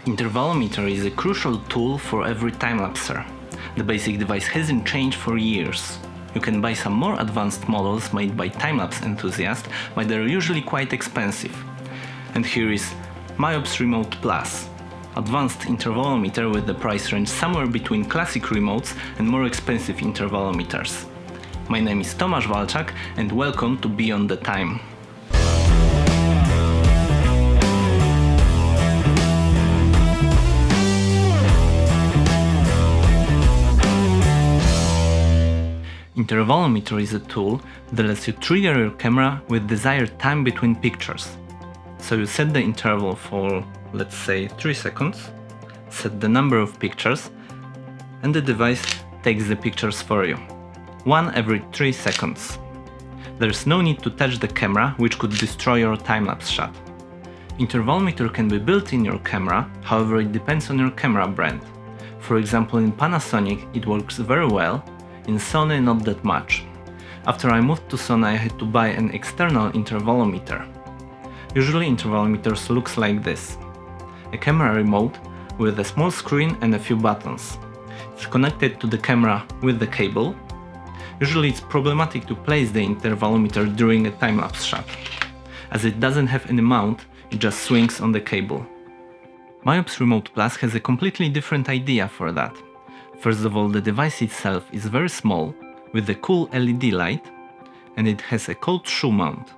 Intervalometer is a crucial tool for every timelapser. The basic device hasn't changed for years. You can buy some more advanced models made by timelapse enthusiasts, but they're usually quite expensive. And here is MIOPS Remote PLUS, advanced intervalometer with the price range somewhere between classic remotes and more expensive intervalometers. My name is Tomasz Walczak and welcome to Beyond the Time. Intervalometer is a tool that lets you trigger your camera with desired time between pictures. So you set the interval for, let's say, 3 seconds, set the number of pictures, and the device takes the pictures for you. One every 3 seconds. There's no need to touch the camera, which could destroy your time-lapse shot. Intervalometer can be built in your camera, however it depends on your camera brand. For example, in Panasonic it works very well, in Sony not that much. After I moved to Sony I had to buy an external intervalometer. Usually intervalometers looks like this. A camera remote with a small screen and a few buttons. It's connected to the camera with the cable. Usually it's problematic to place the intervalometer during a time-lapse shot. As it doesn't have any mount, it just swings on the cable. MIOPS Remote PLUS has a completely different idea for that. First of all, the device itself is very small, with a cool LED light, and it has a cold shoe mount.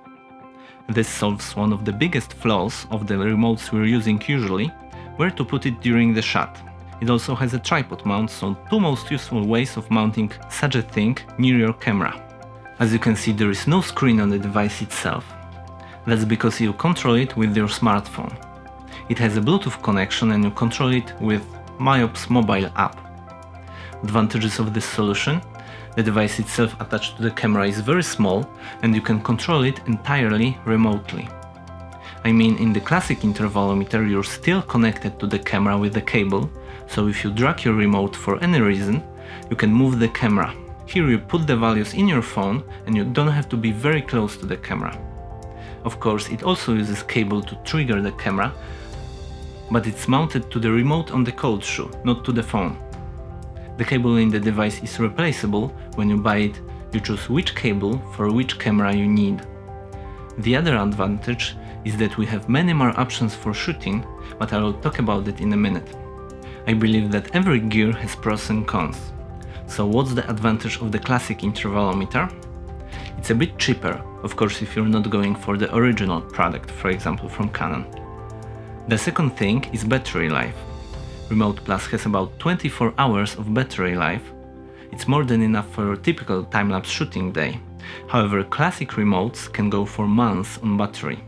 This solves one of the biggest flaws of the remotes we're using usually, where to put it during the shot. It also has a tripod mount, so two most useful ways of mounting such a thing near your camera. As you can see, there is no screen on the device itself. That's because you control it with your smartphone. It has a Bluetooth connection and you control it with MIOPS mobile app. Advantages of this solution: the device itself attached to the camera is very small and you can control it entirely remotely. I mean, in the classic intervalometer you're still connected to the camera with the cable, so if you drag your remote for any reason, you can move the camera. Here you put the values in your phone and you don't have to be very close to the camera. Of course, it also uses cable to trigger the camera, but it's mounted to the remote on the cold shoe, not to the phone. The cable in the device is replaceable. When you buy it, you choose which cable for which camera you need. The other advantage is that we have many more options for shooting, but I will talk about it in a minute. I believe that every gear has pros and cons. So what's the advantage of the classic intervalometer? It's a bit cheaper, of course if you're not going for the original product, for example from Canon. The second thing is battery life. Remote Plus has about 24 hours of battery life. It's more than enough for a typical time-lapse shooting day. However, classic remotes can go for months on battery,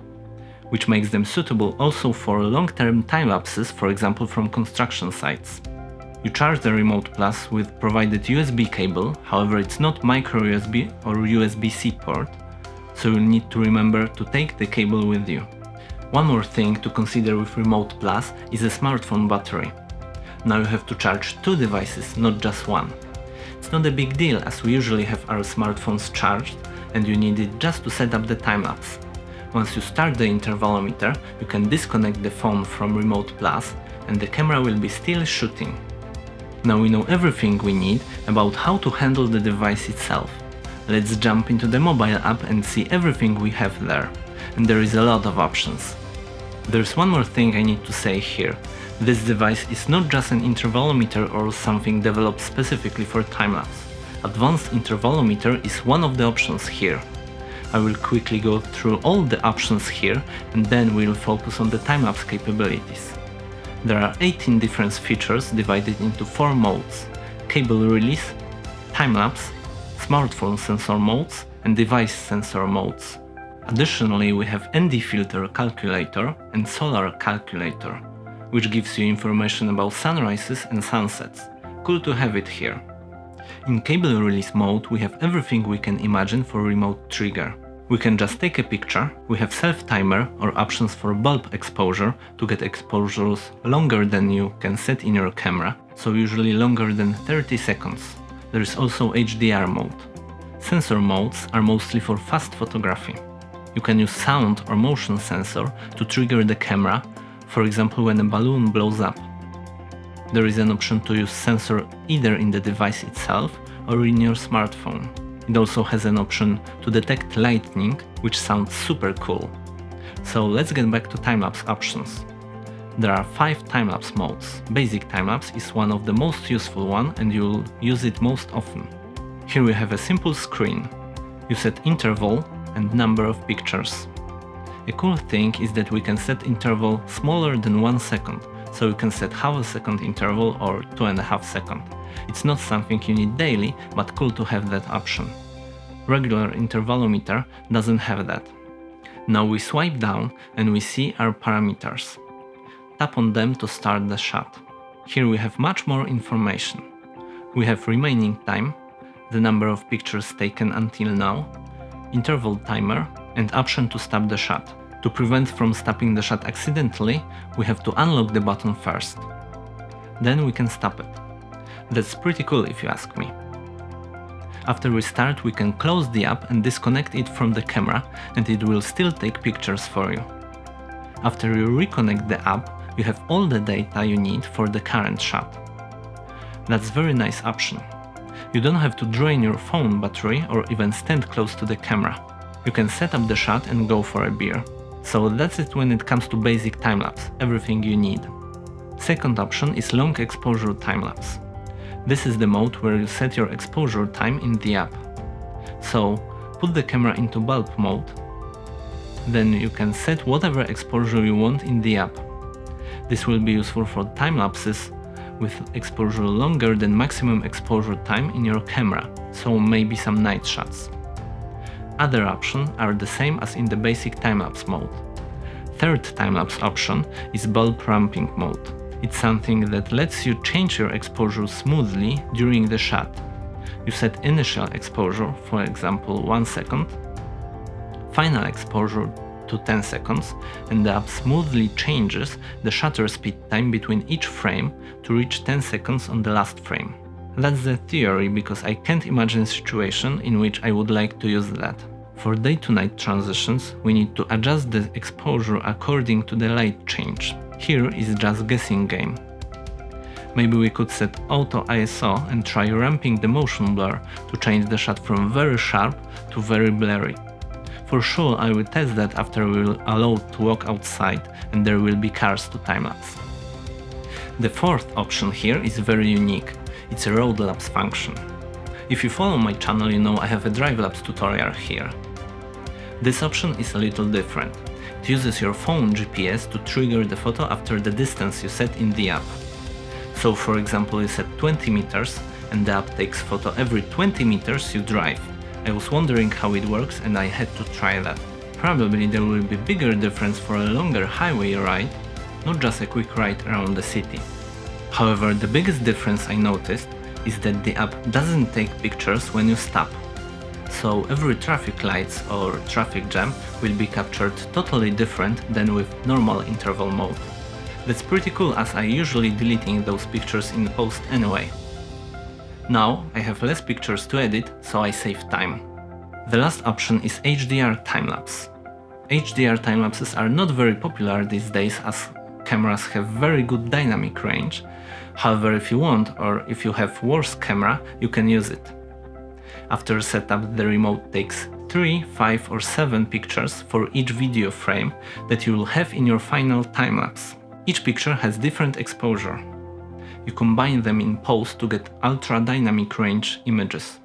which makes them suitable also for long-term time-lapses, for example from construction sites. You charge the Remote Plus with provided USB cable, however it's not micro USB or USB-C port, so you'll need to remember to take the cable with you. One more thing to consider with Remote Plus is a smartphone battery. Now you have to charge two devices, not just one. It's not a big deal as we usually have our smartphones charged and you need it just to set up the time-lapse. Once you start the intervalometer, you can disconnect the phone from Remote Plus and the camera will be still shooting. Now we know everything we need about how to handle the device itself. Let's jump into the mobile app and see everything we have there. And there is a lot of options. There's one more thing I need to say here. This device is not just an intervalometer or something developed specifically for time-lapse. Advanced intervalometer is one of the options here. I will quickly go through all the options here and then we'll focus on the time-lapse capabilities. There are 18 different features divided into 4 modes: cable release, time-lapse, smartphone sensor modes and device sensor modes. Additionally, we have ND filter calculator and solar calculator, which gives you information about sunrises and sunsets. Cool to have it here. In cable release mode we have everything we can imagine for remote trigger. We can just take a picture, we have self-timer or options for bulb exposure to get exposures longer than you can set in your camera, so usually longer than 30 seconds. There is also HDR mode. Sensor modes are mostly for fast photography. You can use sound or motion sensor to trigger the camera, for example when a balloon blows up. There is an option to use sensor either in the device itself or in your smartphone. It also has an option to detect lightning, which sounds super cool. So let's get back to timelapse options. There are 5 timelapse modes. Basic timelapse is one of the most useful one and you'll use it most often. Here we have a simple screen. You set interval and number of pictures. A cool thing is that we can set interval smaller than 1 second, so you can set half a second interval or 2.5 seconds. It's not something you need daily, but cool to have that option. Regular intervalometer doesn't have that. Now we swipe down and we see our parameters. Tap on them to start the shot. Here we have much more information. We have remaining time, the number of pictures taken until now, interval timer, and option to stop the shot. To prevent from stopping the shot accidentally, we have to unlock the button first. Then we can stop it. That's pretty cool if you ask me. After we start, we can close the app and disconnect it from the camera, and it will still take pictures for you. After you reconnect the app, you have all the data you need for the current shot. That's very nice option. You don't have to drain your phone battery or even stand close to the camera. You can set up the shot and go for a beer. So that's it when it comes to basic timelapse, everything you need. Second option is long exposure timelapse. This is the mode where you set your exposure time in the app. So put the camera into bulb mode. Then you can set whatever exposure you want in the app. This will be useful for time lapses with exposure longer than maximum exposure time in your camera, so maybe some night shots. Other options are the same as in the basic time-lapse mode. Third time-lapse option is bulb ramping mode. It's something that lets you change your exposure smoothly during the shot. You set initial exposure, for example 1 second, final exposure to 10 seconds, and the app smoothly changes the shutter speed time between each frame to reach 10 seconds on the last frame. That's the theory, because I can't imagine a situation in which I would like to use that. For day-to-night transitions, we need to adjust the exposure according to the light change. Here is just guessing game. Maybe we could set auto ISO and try ramping the motion blur to change the shot from very sharp to very blurry. For sure I will test that after we will allow to walk outside and there will be cars to time-lapse. The fourth option here is very unique. It's a road lapse function. If you follow my channel, you know I have a drive lapse tutorial here. This option is a little different. It uses your phone GPS to trigger the photo after the distance you set in the app. So for example you set 20 meters and the app takes photo every 20 meters you drive. I was wondering how it works and I had to try that. Probably there will be bigger difference for a longer highway ride, not just a quick ride around the city. However, the biggest difference I noticed is that the app doesn't take pictures when you stop. So every traffic lights or traffic jam will be captured totally different than with normal interval mode. That's pretty cool, as I usually deleting those pictures in post anyway. Now I have less pictures to edit, so I save time. The last option is HDR timelapse. HDR timelapses are not very popular these days as cameras have very good dynamic range. However, if you want, or if you have worse camera, you can use it. After setup, the remote takes 3, 5 or 7 pictures for each video frame that you will have in your final timelapse. Each picture has different exposure. You combine them in post to get ultra dynamic range images.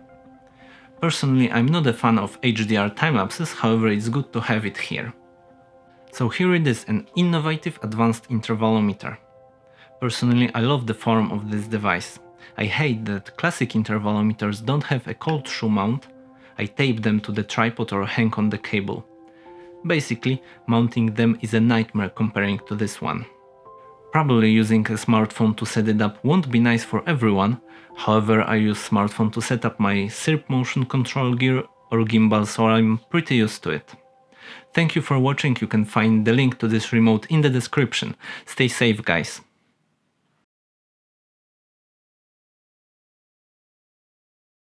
Personally, I'm not a fan of HDR timelapses, however it's good to have it here. So here it is, an innovative advanced intervalometer. Personally, I love the form of this device. I hate that classic intervalometers don't have a cold shoe mount. I tape them to the tripod or hang on the cable. Basically, mounting them is a nightmare comparing to this one. Probably using a smartphone to set it up won't be nice for everyone, however I use smartphone to set up my SIRP motion control gear or gimbal, so I'm pretty used to it. Thank you for watching, you can find the link to this remote in the description. Stay safe guys.